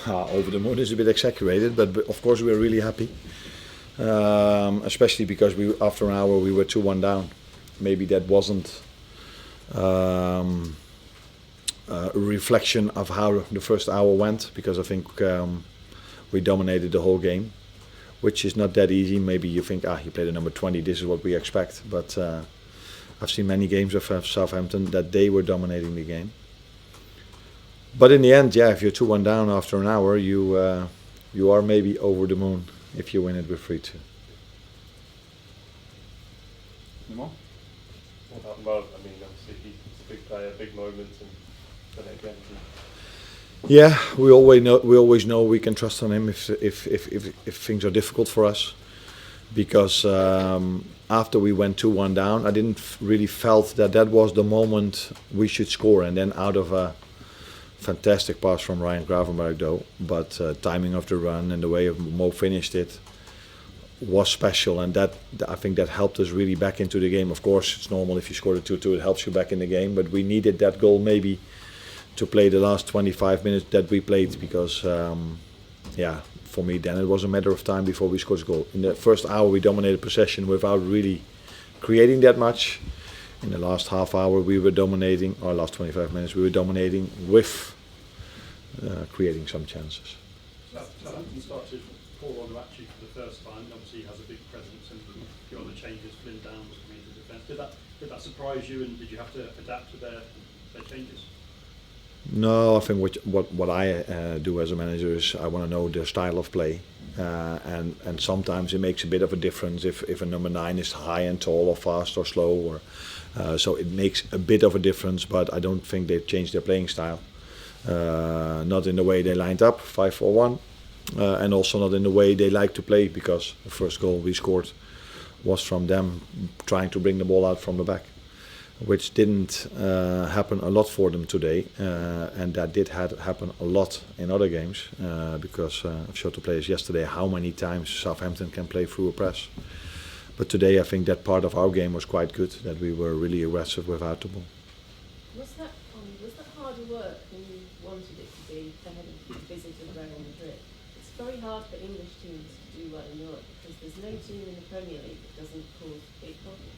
Over the moon is a bit exaggerated, but of course we were really happy, especially because after an hour we were 2-1 down. Maybe that wasn't a reflection of how the first hour went, because I think we dominated the whole game, which is not that easy. Maybe you think, he played a number 20, this is what we expect, but I've seen many games of Southampton that they were dominating the game. But in the end, if you're 2-1 down after an hour, you are maybe over the moon if you win it with 3-2. Any more? What about Mo? I mean, obviously he's a big player, big moments, and then again. Yeah, we always know we can trust on him if things are difficult for us, because after we went 2-1 down, I didn't really felt that was the moment we should score, and then out of a fantastic pass from Ryan Gravenberg though, but timing of the run and the way Mo finished it was special, and that I think that helped us really back into the game. Of course, it's normal if you score a 2-2, it helps you back in the game, but we needed that goal maybe to play the last 25 minutes that we played, because for me then it was a matter of time before we scored a goal. In the first hour we dominated possession without really creating that much. In the last half hour we were dominating, or last 25 minutes we were dominating with creating some chances. Southampton started Paul Onuachu for the first time, and obviously he has a big presence, and the other changes, Flynn Down was coming into defence. Did that surprise you, and did you have to adapt to their changes? No, I think what I do as a manager is I want to know their style of play, and sometimes it makes a bit of a difference if a number 9 is high and tall or fast or slow, or so it makes a bit of a difference. But I don't think they've changed their playing style, not in the way they lined up 5-4-1, and also not in the way they like to play, because the first goal we scored was from them trying to bring the ball out from the back, which didn't happen a lot for them today, and that did happen a lot in other games, because I've showed the players yesterday how many times Southampton can play through a press. But today I think that part of our game was quite good, that we were really aggressive without the ball. Was that harder work than you wanted it to be ahead of the visit of Real Madrid? It's very hard for English teams to do well in Europe, because there's no team in the Premier League that doesn't cause big problems.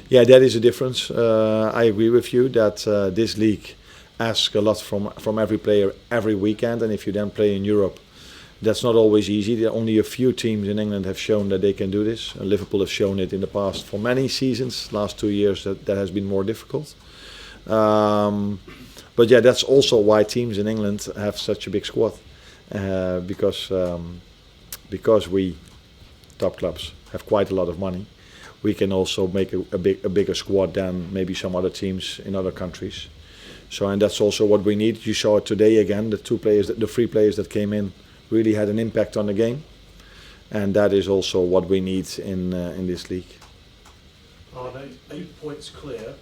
Yeah, that is a difference. I agree with you that this league asks a lot from every player every weekend, and if you then play in Europe, that's not always easy. Only a few teams in England have shown that they can do this. Liverpool have shown it in the past for many seasons. Last 2 years that has been more difficult. But that's also why teams in England have such a big squad, because we top clubs have quite a lot of money. We can also make a bigger squad than maybe some other teams in other countries. So, and that's also what we need. You saw it today again. The 3 players that came in really had an impact on the game, and that is also what we need in this league. Arne, 8 points clear,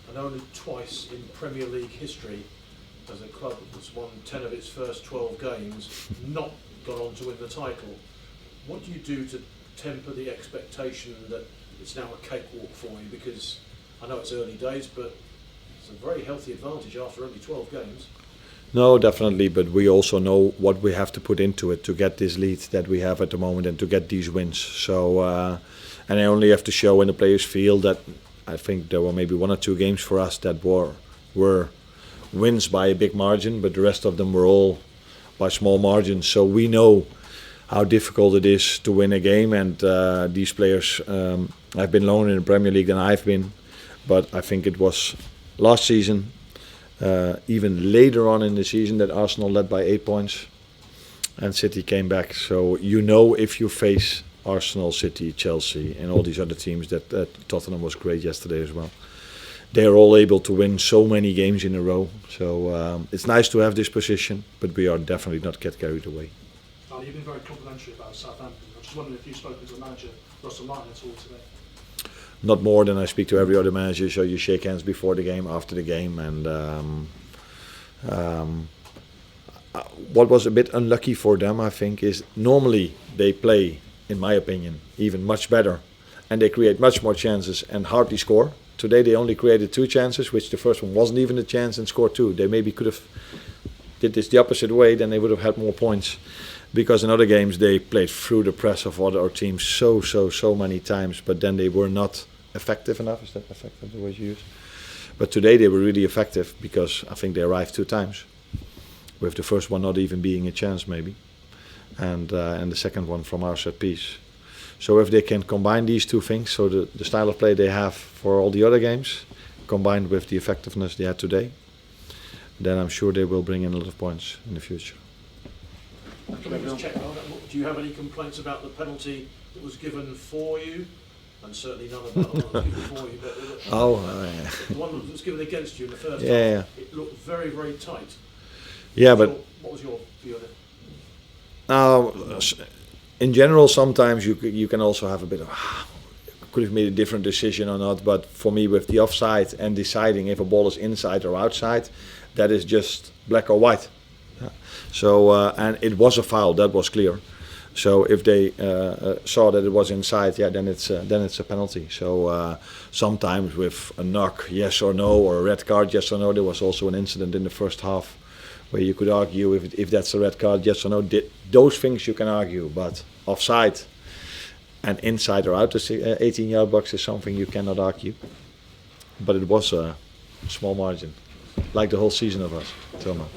and only twice in Premier League history has a club that's won 10 of its first 12 games not gone on to win the title. What do you do to temper the expectation that it's now a cakewalk for you? Because I know it's early days, but it's a very healthy advantage after only 12 games. No, definitely, but we also know what we have to put into it to get this lead that we have at the moment and to get these wins. So, and I only have to show when the players feel that. I think there were maybe 1 or 2 games for us that were wins by a big margin, but the rest of them were all by small margins. So we know how difficult it is to win a game, and these players have been longer in the Premier League than I've been, but I think it was last season, even later on in the season, that Arsenal led by 8 points and City came back. So you know, if you face Arsenal, City, Chelsea and all these other teams, that Tottenham was great yesterday as well, they are all able to win so many games in a row. So it's nice to have this position, but we are definitely not get carried away. You've been very complimentary about Southampton. I just wondered if you've spoken to the manager, Russell Martin, at all today. Not more than I speak to every other manager. So you shake hands before the game, after the game, and what was a bit unlucky for them, I think, is normally they play, in my opinion, even much better, and they create much more chances and hardly score. Today they only created 2 chances, which the first one wasn't even a chance, and scored 2. They maybe could have did this the opposite way, then they would have had more points. Because in other games they played through the press of other teams so many times, but then they were not effective enough. Is that effective the word you use? But today they were really effective because I think they arrived 2 times, with the first one not even being a chance maybe, and the second one from our set piece. So if they can combine these 2 things, so the style of play they have for all the other games, combined with the effectiveness they had today, then I'm sure they will bring in a lot of points in the future. Can I just check, do you have any complaints about the penalty that was given for you? And certainly none about the one that was given for you, but the one that was given against you in the first half, it looked very, very tight. Yeah, What was your view on it? In general, sometimes you can also have a bit of could have made a different decision or not. But for me, with the offside and deciding if a ball is inside or outside, that is just black or white. So and it was a foul, that was clear. So if they saw that it was inside, then it's a penalty. So sometimes with a knock, yes or no, or a red card, yes or no. There was also an incident in the first half where you could argue if that's a red card, yes or no. Those things you can argue, but offside and inside or out the 18-yard box is something you cannot argue. But it was a small margin, like the whole season of us, Tilman.